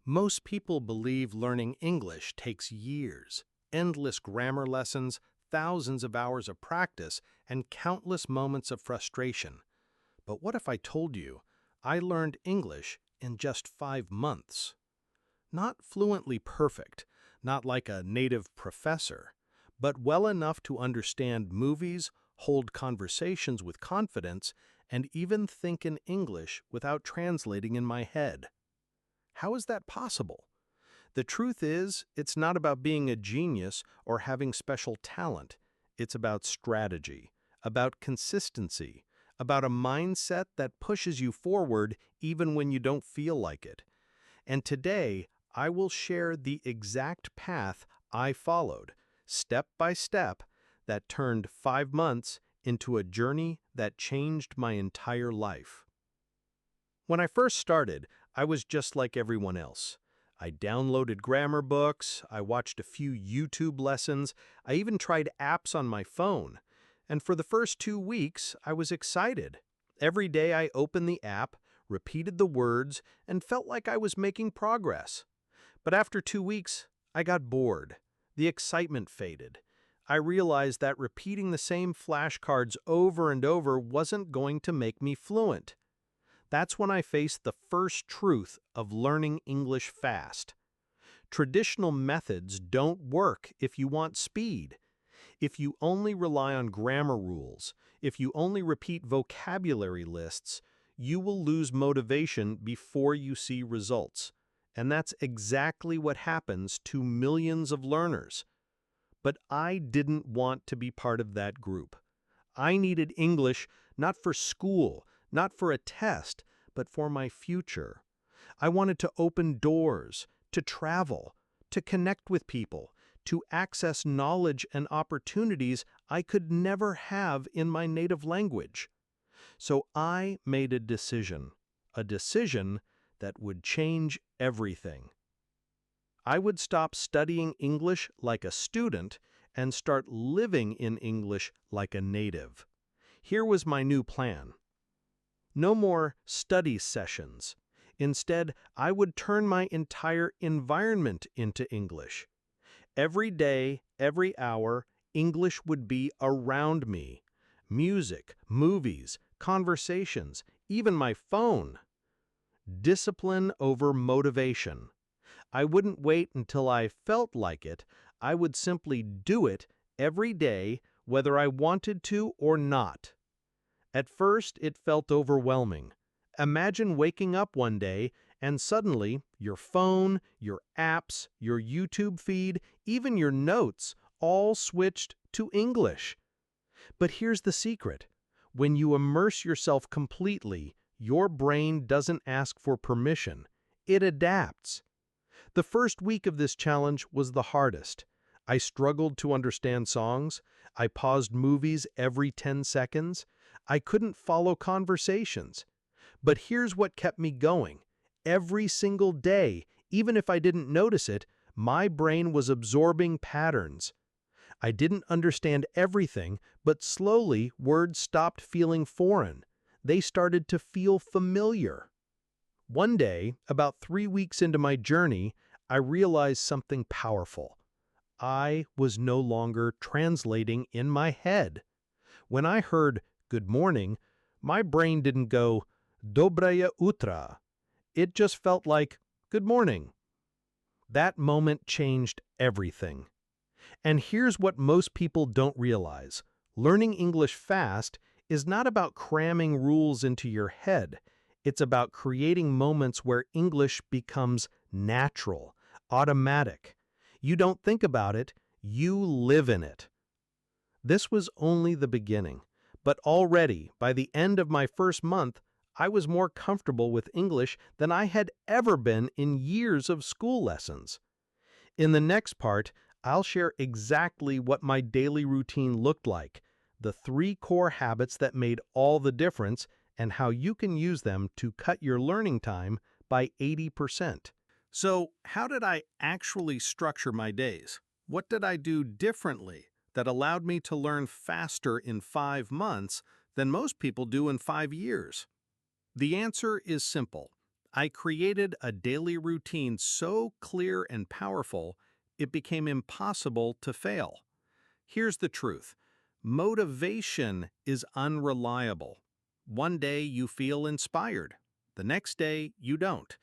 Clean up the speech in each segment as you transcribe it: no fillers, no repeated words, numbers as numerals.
Most people believe learning English takes years, endless grammar lessons, thousands of hours of practice, and countless moments of frustration. But what if I told you I learned English in just 5 months? Not fluently perfect, not like a native professor, but well enough to understand movies, hold conversations with confidence, and even think in English without translating in my head. How is that possible? The truth is, it's not about being a genius or having special talent. It's about strategy, about consistency, about a mindset that pushes you forward even when you don't feel like it. And today, I will share the exact path I followed, step by step, that turned 5 months into a journey that changed my entire life. When I first started, I was just like everyone else. I downloaded grammar books, I watched a few YouTube lessons, I even tried apps on my phone. And for the first 2 weeks, I was excited. Every day I opened the app, repeated the words, and felt like I was making progress. But after 2 weeks, I got bored. The excitement faded. I realized that repeating the same flashcards over and over wasn't going to make me fluent. That's when I faced the first truth of learning English fast. Traditional methods don't work if you want speed. If you only rely on grammar rules, if you only repeat vocabulary lists, you will lose motivation before you see results. And that's exactly what happens to millions of learners. But I didn't want to be part of that group. I needed English not for school, not for a test, but for my future. I wanted to open doors, to travel, to connect with people, to access knowledge and opportunities I could never have in my native language. So I made a decision that would change everything. I would stop studying English like a student and start living in English like a native. Here was my new plan. No more study sessions. Instead, I would turn my entire environment into English. Every day, every hour, English would be around me. Music, movies, conversations, even my phone. Discipline over motivation. I wouldn't wait until I felt like it. I would simply do it every day, whether I wanted to or not. At first, it felt overwhelming. Imagine waking up one day and suddenly your phone, your apps, your YouTube feed, even your notes all switched to English. But here's the secret. When you immerse yourself completely, your brain doesn't ask for permission. It adapts. The first week of this challenge was the hardest. I struggled to understand songs. I paused movies every 10 seconds. I couldn't follow conversations. But here's what kept me going. Every single day, even if I didn't notice it, my brain was absorbing patterns. I didn't understand everything, but slowly words stopped feeling foreign. They started to feel familiar. One day, about 3 weeks into my journey, I realized something powerful. I was no longer translating in my head. When I heard "good morning," my brain didn't go "dobraya utra." It just felt like "good morning." That moment changed everything. And here's what most people don't realize. Learning English fast is not about cramming rules into your head. It's about creating moments where English becomes natural, automatic. You don't think about it, you live in it. This was only the beginning, but already, by the end of my first month, I was more comfortable with English than I had ever been in years of school lessons. In the next part, I'll share exactly what my daily routine looked like, the 3 core habits that made all the difference, and how you can use them to cut your learning time by 80%. So, how did I actually structure my days? What did I do differently that allowed me to learn faster in 5 months than most people do in 5 years? The answer is simple. I created a daily routine so clear and powerful, it became impossible to fail. Here's the truth. Motivation is unreliable. One day you feel inspired. The next day you don't.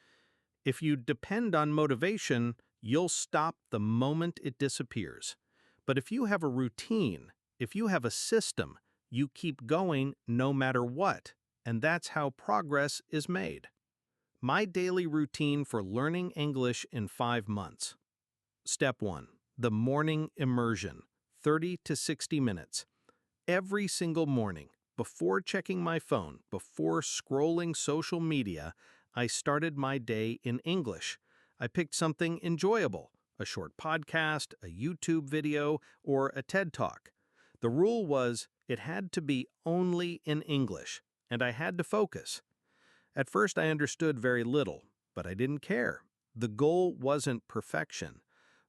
If you depend on motivation, you'll stop the moment it disappears. But if you have a routine, if you have a system, you keep going no matter what, and that's how progress is made. My daily routine for learning English in 5 months. Step 1. The morning immersion, 30 to 60 minutes. Every single morning, before checking my phone, before scrolling social media, I started my day in English. I picked something enjoyable, a short podcast, a YouTube video, or a TED Talk. The rule was it had to be only in English, and I had to focus. At first I understood very little, but I didn't care. The goal wasn't perfection.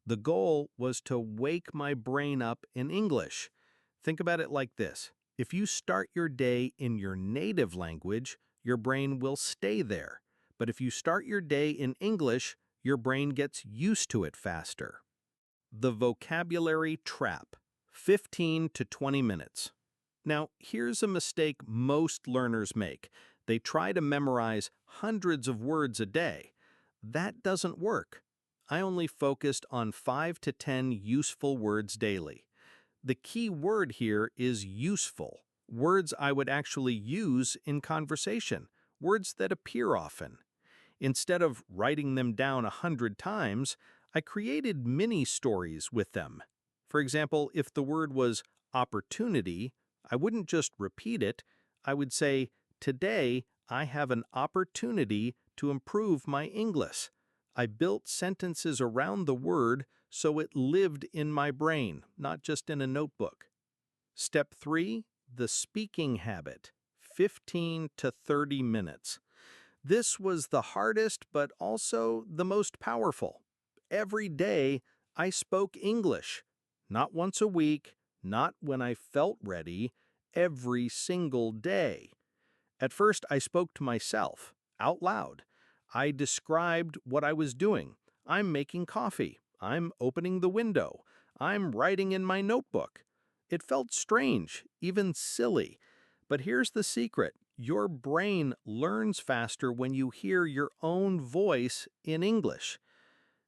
The goal was to wake my brain up in English. Think about it like this. If you start your day in your native language, your brain will stay there. But if you start your day in English, your brain gets used to it faster. The vocabulary trap, 15 to 20 minutes. Now, here's a mistake most learners make. They try to memorize hundreds of words a day. That doesn't work. I only focused on 5 to 10 useful words daily. The key word here is useful, words I would actually use in conversation, words that appear often. Instead of writing them down 100 times, I created mini stories with them. For example, if the word was opportunity, I wouldn't just repeat it. I would say, "Today I have an opportunity to improve my English." I built sentences around the word so it lived in my brain, not just in a notebook. Step 3, the speaking habit, 15 to 30 minutes. This was the hardest but also the most powerful. Every day I spoke English, not once a week, not when I felt ready, every single day. At first I spoke to myself, out loud. I described what I was doing. I'm making coffee. I'm opening the window. I'm writing in my notebook. It felt strange, even silly. But here's the secret. Your brain learns faster when you hear your own voice in English.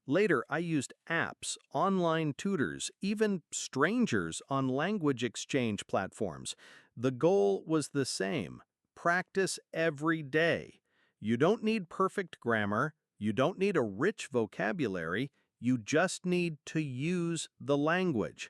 Later, I used apps, online tutors, even strangers on language exchange platforms. The goal was the same. Practice every day. You don't need perfect grammar. You don't need a rich vocabulary. You just need to use the language.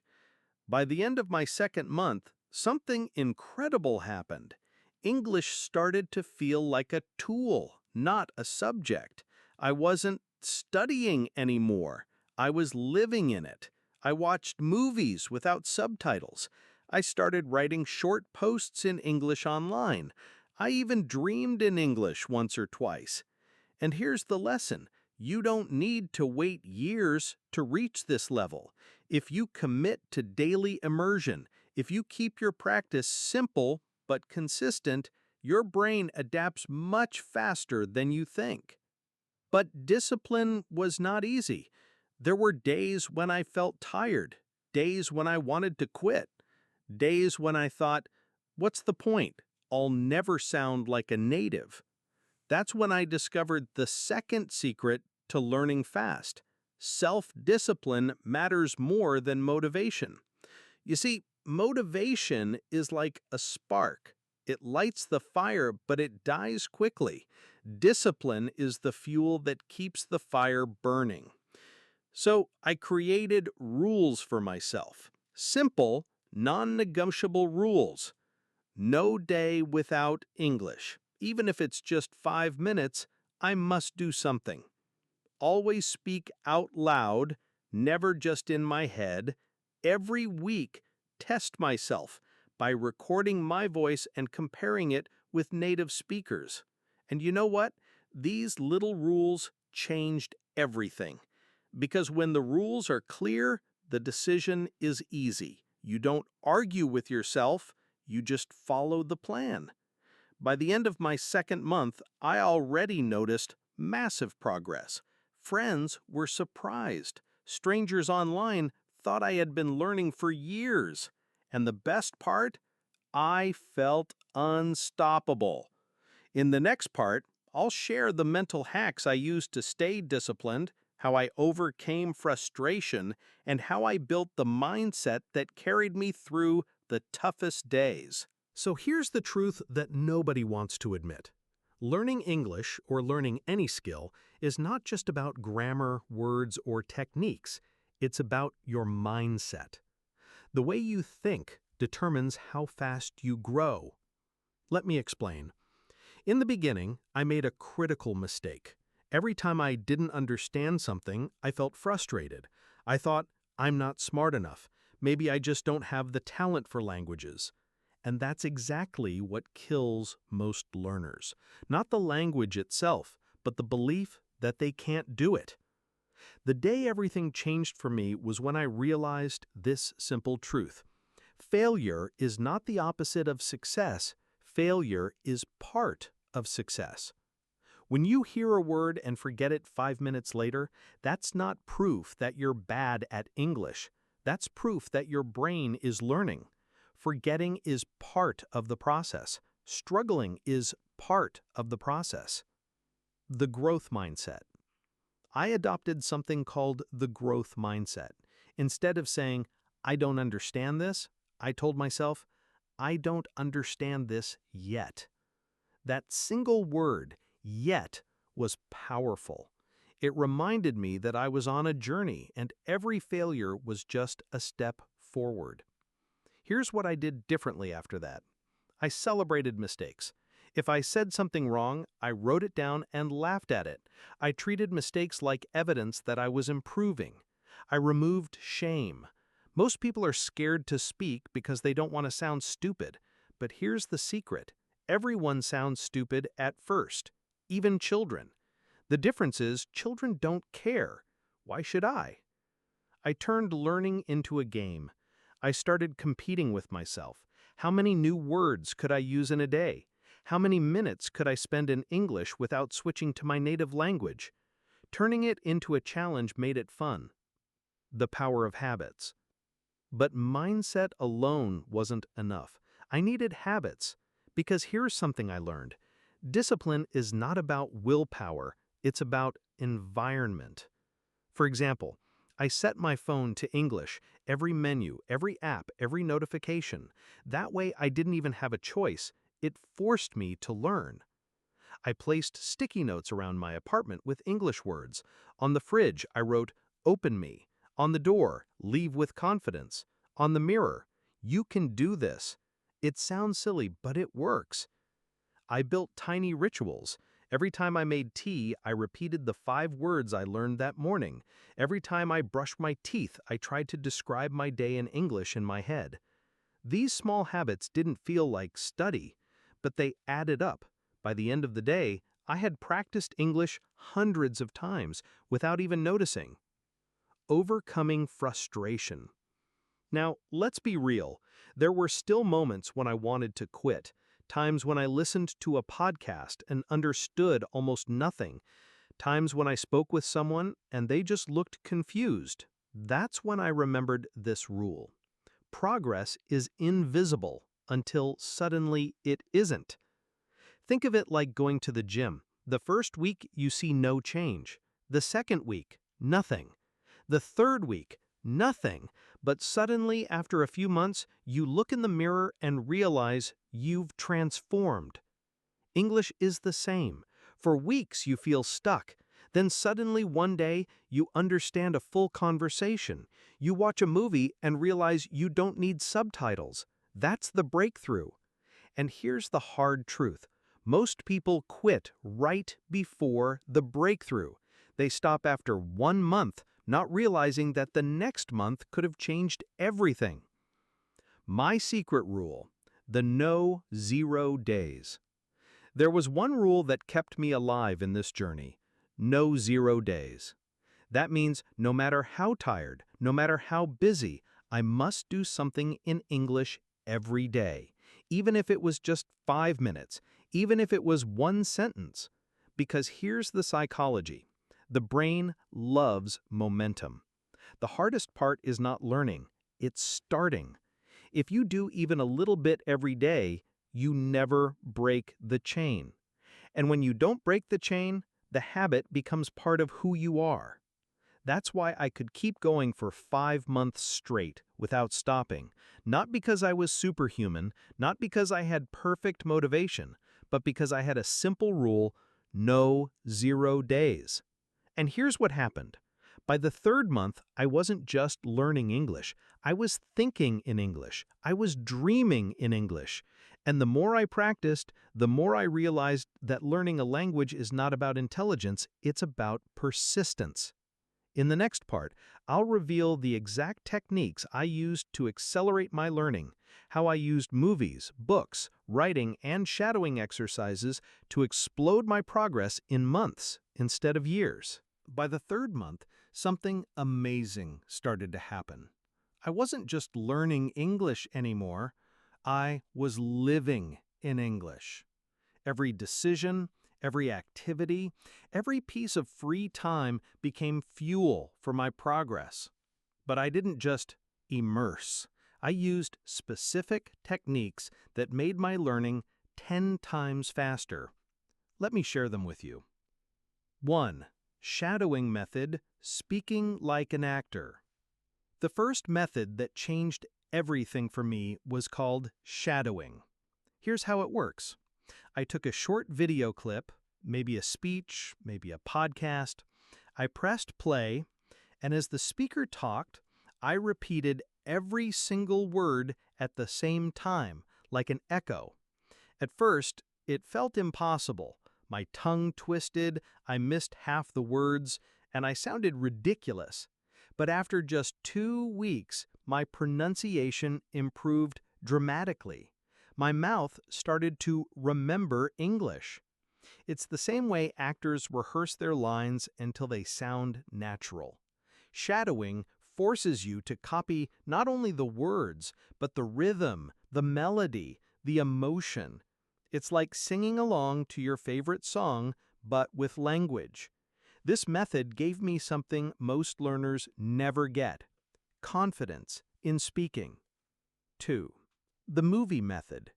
By the end of my second month, something incredible happened. English started to feel like a tool, not a subject. I wasn't studying anymore. I was living in it. I watched movies without subtitles. I started writing short posts in English online. I even dreamed in English once or twice. And here's the lesson. You don't need to wait years to reach this level. If you commit to daily immersion, if you keep your practice simple but consistent, your brain adapts much faster than you think. But discipline was not easy. There were days when I felt tired, days when I wanted to quit, days when I thought, what's the point? I'll never sound like a native. That's when I discovered the second secret to learning fast. Self-discipline matters more than motivation. You see, motivation is like a spark. It lights the fire, but it dies quickly. Discipline is the fuel that keeps the fire burning. So I created rules for myself. Simple, non-negotiable rules. No day without English. Even if it's just 5 minutes, I must do something. Always speak out loud, never just in my head. Every week, test myself by recording my voice and comparing it with native speakers. And you know what? These little rules changed everything. Because when the rules are clear, the decision is easy. You don't argue with yourself, you just follow the plan. By the end of my second month, I already noticed massive progress. Friends were surprised. Strangers online thought I had been learning for years. And the best part? I felt unstoppable. In the next part, I'll share the mental hacks I used to stay disciplined, how I overcame frustration, and how I built the mindset that carried me through the toughest days. So here's the truth that nobody wants to admit. Learning English, or learning any skill, is not just about grammar, words, or techniques. It's about your mindset. The way you think determines how fast you grow. Let me explain. In the beginning, I made a critical mistake. Every time I didn't understand something, I felt frustrated. I thought, I'm not smart enough. Maybe I just don't have the talent for languages. And that's exactly what kills most learners. Not the language itself, but the belief that they can't do it. The day everything changed for me was when I realized this simple truth. Failure is not the opposite of success. Failure is part of success. When you hear a word and forget it 5 minutes later, that's not proof that you're bad at English. That's proof that your brain is learning. Forgetting is part of the process. Struggling is part of the process. The growth mindset. I adopted something called the growth mindset. Instead of saying, I don't understand this, I told myself, I don't understand this yet. That single word, yet, was powerful. It reminded me that I was on a journey and every failure was just a step forward. Here's what I did differently after that. I celebrated mistakes. If I said something wrong, I wrote it down and laughed at it. I treated mistakes like evidence that I was improving. I removed shame. Most people are scared to speak because they don't want to sound stupid. But here's the secret. Everyone sounds stupid at first, even children. The difference is children don't care. Why should I? I turned learning into a game. I started competing with myself. How many new words could I use in a day? How many minutes could I spend in English without switching to my native language? Turning it into a challenge made it fun. The power of habits. But mindset alone wasn't enough. I needed habits. Because here's something I learned. Discipline is not about willpower, it's about environment. For example, I set my phone to English, every menu, every app, every notification. That way I didn't even have a choice. It forced me to learn. I placed sticky notes around my apartment with English words. On the fridge, I wrote, "Open me." On the door, "Leave with confidence." On the mirror, "You can do this." It sounds silly, but it works. I built tiny rituals. Every time I made tea, I repeated the 5 words I learned that morning. Every time I brushed my teeth, I tried to describe my day in English in my head. These small habits didn't feel like study, but they added up. By the end of the day, I had practiced English hundreds of times without even noticing. Overcoming frustration. Now, let's be real. There were still moments when I wanted to quit. Times when I listened to a podcast and understood almost nothing. Times when I spoke with someone and they just looked confused. That's when I remembered this rule. Progress is invisible until suddenly it isn't. Think of it like going to the gym. The first week, you see no change. The second week, nothing. The third week, nothing. But suddenly, after a few months, you look in the mirror and realize you've transformed. English is the same. For weeks, you feel stuck. Then suddenly, one day, you understand a full conversation. You watch a movie and realize you don't need subtitles. That's the breakthrough. And here's the hard truth. Most people quit right before the breakthrough. They stop after 1 month, not realizing that the next month could have changed everything. My secret rule: the no 0 days. There was one rule that kept me alive in this journey: no 0 days. That means no matter how tired, no matter how busy, I must do something in English every day, even if it was just 5 minutes, even if it was 1 sentence. Because here's the psychology. The brain loves momentum. The hardest part is not learning, it's starting. If you do even a little bit every day, you never break the chain. And when you don't break the chain, the habit becomes part of who you are. That's why I could keep going for 5 months straight without stopping, not because I was superhuman, not because I had perfect motivation, but because I had a simple rule: no 0 days. And here's what happened. By the third month, I wasn't just learning English. I was thinking in English. I was dreaming in English. And the more I practiced, the more I realized that learning a language is not about intelligence, it's about persistence. In the next part, I'll reveal the exact techniques I used to accelerate my learning, how I used movies, books, writing, and shadowing exercises to explode my progress in months instead of years. By the third month, something amazing started to happen. I wasn't just learning English anymore, I was living in English. Every decision, every activity, every piece of free time became fuel for my progress. But I didn't just immerse. I used specific techniques that made my learning 10 times faster. Let me share them with you. 1. Shadowing method, speaking like an actor. The first method that changed everything for me was called shadowing. Here's how it works. I took a short video clip, maybe a speech, maybe a podcast. I pressed play, and as the speaker talked, I repeated every single word at the same time, like an echo. At first, it felt impossible. My tongue twisted, I missed half the words, and I sounded ridiculous. But after just 2 weeks, my pronunciation improved dramatically. My mouth started to remember English. It's the same way actors rehearse their lines until they sound natural. Shadowing forces you to copy not only the words, but the rhythm, the melody, the emotion. It's like singing along to your favorite song, but with language. This method gave me something most learners never get: confidence in speaking. 2. The movie method,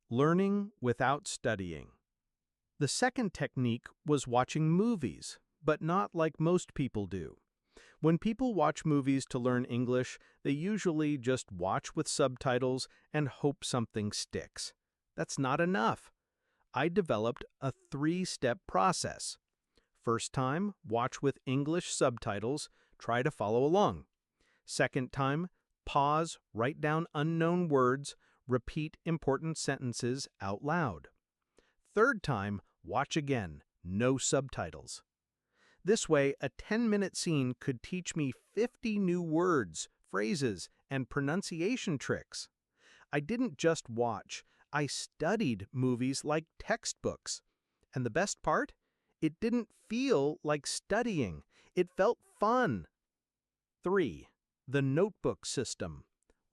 learning without studying. The second technique was watching movies, but not like most people do. When people watch movies to learn English, they usually just watch with subtitles and hope something sticks. That's not enough. I developed a 3-step process. First time, watch with English subtitles, try to follow along. Second time, pause, write down unknown words, repeat important sentences out loud. Third time, watch again, no subtitles. This way, a 10-minute scene could teach me 50 new words, phrases, and pronunciation tricks. I didn't just watch, I studied movies like textbooks. And the best part? It didn't feel like studying. It felt fun. 3. The notebook system,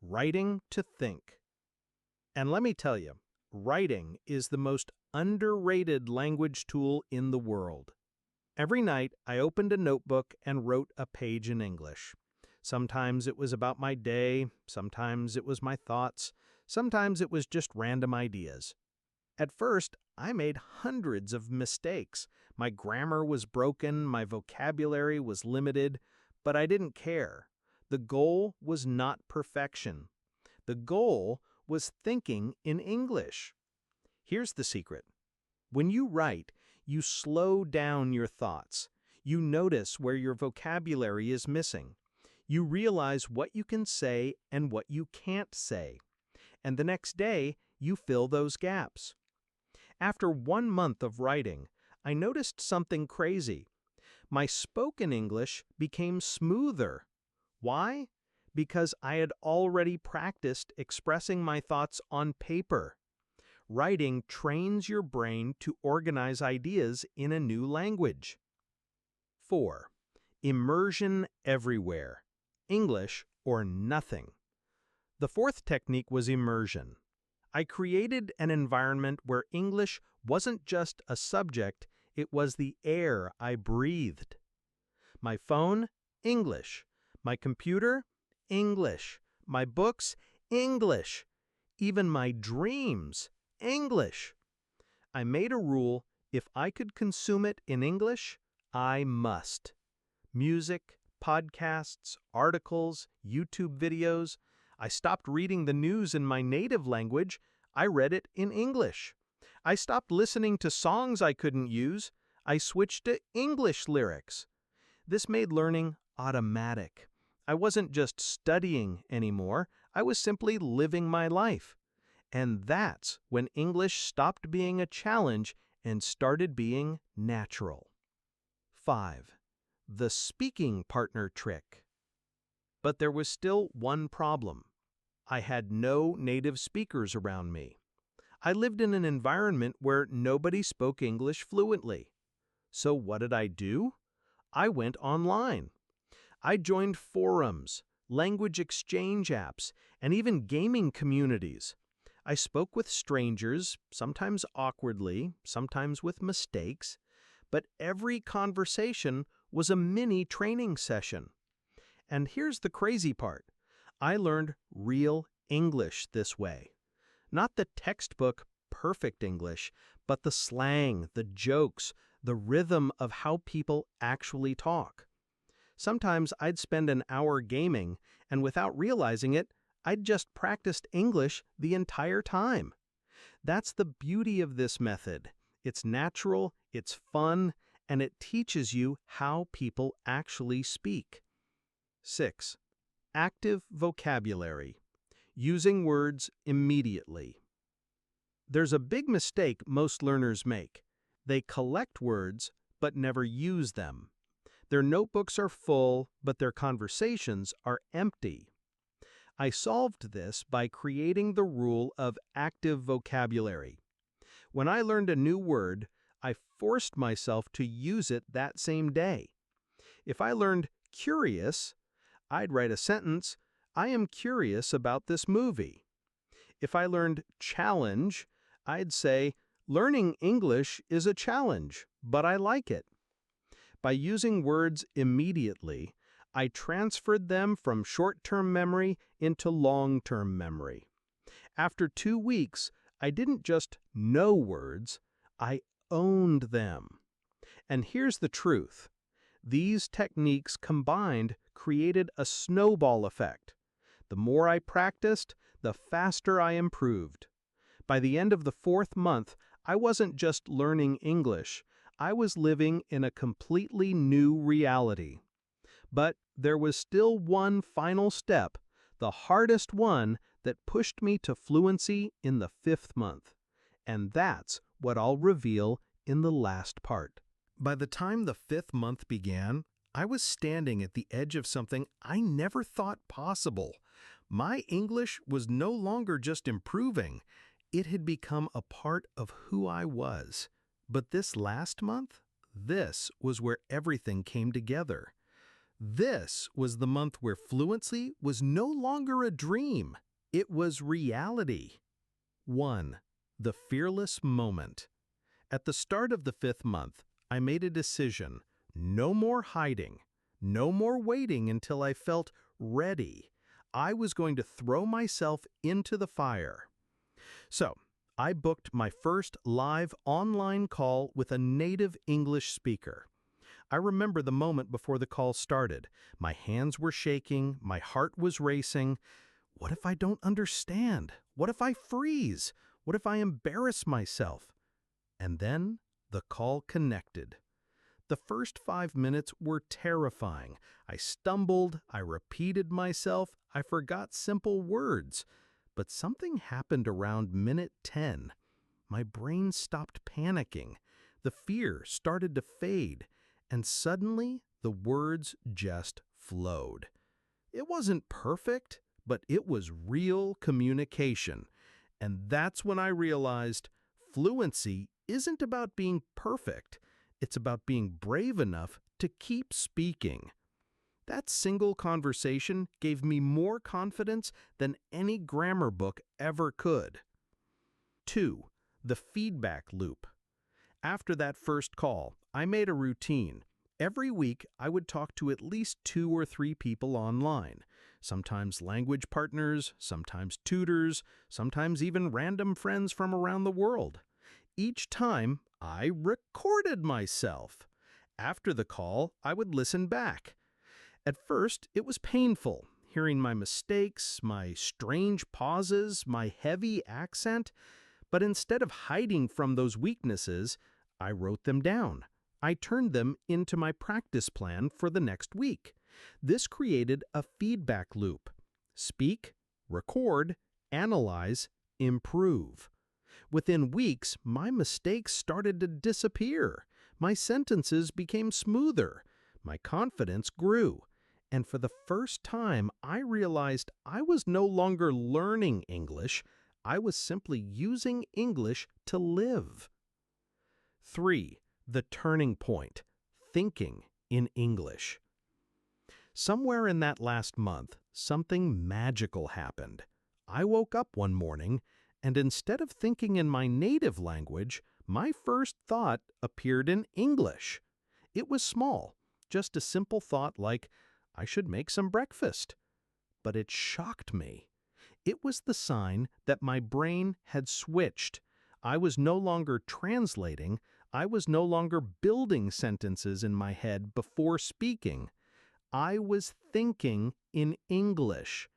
writing to think. And let me tell you, writing is the most underrated language tool in the world. Every night, I opened a notebook and wrote a page in English. Sometimes it was about my day, sometimes it was my thoughts, sometimes it was just random ideas. At first, I made hundreds of mistakes. My grammar was broken, my vocabulary was limited, but I didn't care. The goal was not perfection. The goal was thinking in English. Here's the secret. When you write, you slow down your thoughts. You notice where your vocabulary is missing. You realize what you can say and what you can't say. And the next day, you fill those gaps. After 1 month of writing, I noticed something crazy. My spoken English became smoother. Why? Because I had already practiced expressing my thoughts on paper. Writing trains your brain to organize ideas in a new language. 4. Immersion everywhere. English or nothing. The fourth technique was immersion. I created an environment where English wasn't just a subject, It was the air I breathed. My phone, English. My computer, English. My books, English. Even my dreams, English. I made a rule: if I could consume it in English, I must. Music, podcasts, articles, YouTube videos. I stopped reading the news in my native language. I read it in English. I stopped listening to songs I couldn't use. I switched to English lyrics. This made learning automatic. I wasn't just studying anymore. I was simply living my life. And that's when English stopped being a challenge and started being natural. 5. The speaking partner trick. But there was still one problem. I had no native speakers around me. I lived in an environment where nobody spoke English fluently. So what did I do? I went online. I joined forums, language exchange apps, and even gaming communities. I spoke with strangers, sometimes awkwardly, sometimes with mistakes, but every conversation was a mini training session. And here's the crazy part. I learned real English this way. Not the textbook perfect English, but the slang, the jokes, the rhythm of how people actually talk. Sometimes I'd spend an hour gaming, and without realizing it, I'd just practiced English the entire time. That's the beauty of this method. It's natural, it's fun, and it teaches you how people actually speak. 6. Active vocabulary. Using words immediately. There's a big mistake most learners make. They collect words, but never use them. Their notebooks are full, but their conversations are empty. I solved this by creating the rule of active vocabulary. When I learned a new word, I forced myself to use it that same day. If I learned curious, I'd write a sentence, "I am curious about this movie." If I learned challenge, I'd say, "Learning English is a challenge, but I like it." By using words immediately, I transferred them from short-term memory into long-term memory. After 2 weeks, I didn't just know words, I owned them. And here's the truth. These techniques combined created a snowball effect. The more I practiced, the faster I improved. By the end of the 4th month, I wasn't just learning English, I was living in a completely new reality. But there was still one final step, the hardest one that pushed me to fluency in the 5th month. And that's what I'll reveal in the last part. By the time the 5th month began, I was standing at the edge of something I never thought possible. My English was no longer just improving. It had become a part of who I was. But this last month, this was where everything came together. This was the month where fluency was no longer a dream. It was reality. 1. The fearless moment. At the start of the 5th month, I made a decision. No more hiding. No more waiting until I felt ready. I was going to throw myself into the fire. So, I booked my first live online call with a native English speaker. I remember the moment before the call started. My hands were shaking, my heart was racing. What if I don't understand? What if I freeze? What if I embarrass myself? And then the call connected. The first 5 minutes were terrifying. I stumbled, I repeated myself, I forgot simple words. But something happened around minute 10. My brain stopped panicking. The fear started to fade, and suddenly the words just flowed. It wasn't perfect, but it was real communication. And that's when I realized fluency isn't about being perfect. It's about being brave enough to keep speaking. That single conversation gave me more confidence than any grammar book ever could. 2. The feedback loop. After that first call, I made a routine. Every week, I would talk to at least 2 or 3 people online, sometimes language partners, sometimes tutors, sometimes even random friends from around the world. Each time, I recorded myself. After the call, I would listen back. At first, it was painful, hearing my mistakes, my strange pauses, my heavy accent, but instead of hiding from those weaknesses, I wrote them down. I turned them into my practice plan for the next week. This created a feedback loop. Speak, record, analyze, improve. Within weeks, my mistakes started to disappear. My sentences became smoother. My confidence grew. And for the first time, I realized I was no longer learning English. I was simply using English to live. 3. The turning point. Thinking in English. Somewhere in that last month, something magical happened. I woke up one morning, and instead of thinking in my native language, my first thought appeared in English. It was small, just a simple thought like, I should make some breakfast. But it shocked me. It was the sign that my brain had switched. I was no longer translating, I was no longer building sentences in my head before speaking. I was thinking in English.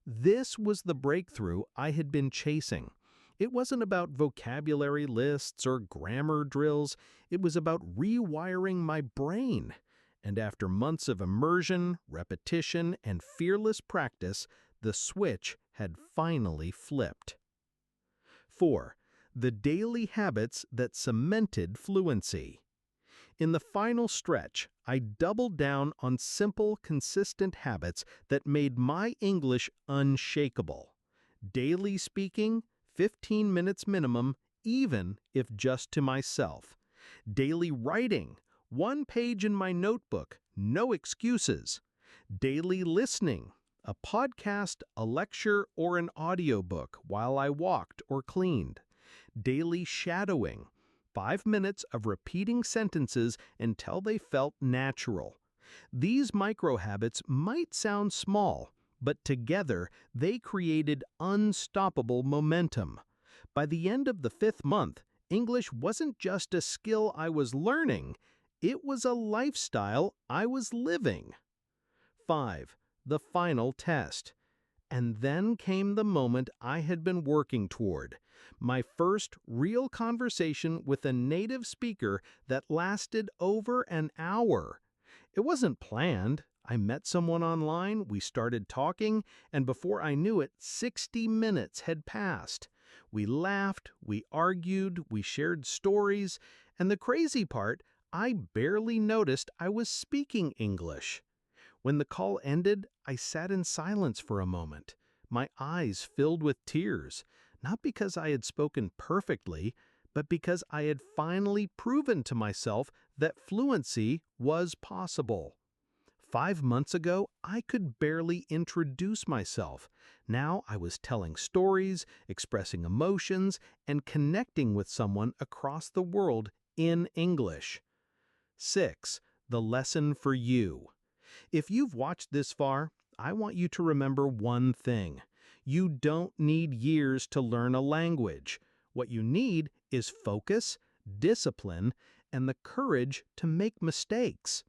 This was the breakthrough I had been chasing. It wasn't about vocabulary lists or grammar drills. It was about rewiring my brain. And after months of immersion, repetition, and fearless practice, the switch had finally flipped. 4. The daily habits that cemented fluency. In the final stretch, I doubled down on simple, consistent habits that made my English unshakable. Daily speaking, 15 minutes minimum, even if just to myself. Daily writing, 1 page in my notebook, no excuses. Daily listening, a podcast, a lecture, or an audiobook while I walked or cleaned. Daily shadowing, 5 minutes of repeating sentences until they felt natural. These micro-habits might sound small, but together they created unstoppable momentum. By the end of the 5th month, English wasn't just a skill I was learning, it was a lifestyle I was living. 5. The final test. And then came the moment I had been working toward. My first real conversation with a native speaker that lasted over an hour. It wasn't planned. I met someone online, we started talking, and before I knew it, 60 minutes had passed. We laughed, we argued, we shared stories, and the crazy part, I barely noticed I was speaking English. When the call ended, I sat in silence for a moment, my eyes filled with tears, not because I had spoken perfectly, but because I had finally proven to myself that fluency was possible. 5 months ago, I could barely introduce myself. Now I was telling stories, expressing emotions, and connecting with someone across the world in English. 6. The lesson for you. If you've watched this far, I want you to remember one thing. You don't need years to learn a language. What you need is focus, discipline, and the courage to make mistakes.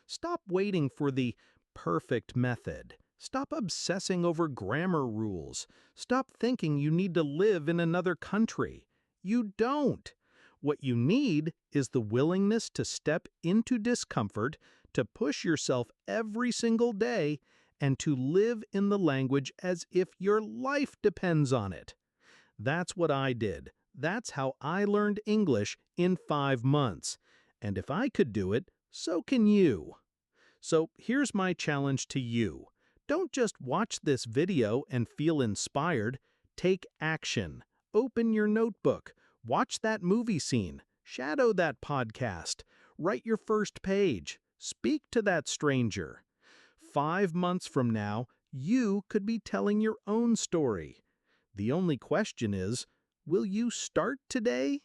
Stop waiting for the perfect method. Stop obsessing over grammar rules. Stop thinking you need to live in another country. You don't. What you need is the willingness to step into discomfort, to push yourself every single day, and to live in the language as if your life depends on it. That's what I did. That's how I learned English in 5 months. And if I could do it, so can you. So here's my challenge to you. Don't just watch this video and feel inspired. Take action. Open your notebook. Watch that movie scene. Shadow that podcast. Write your first page. Speak to that stranger. 5 months from now, you could be telling your own story. The only question is, will you start today?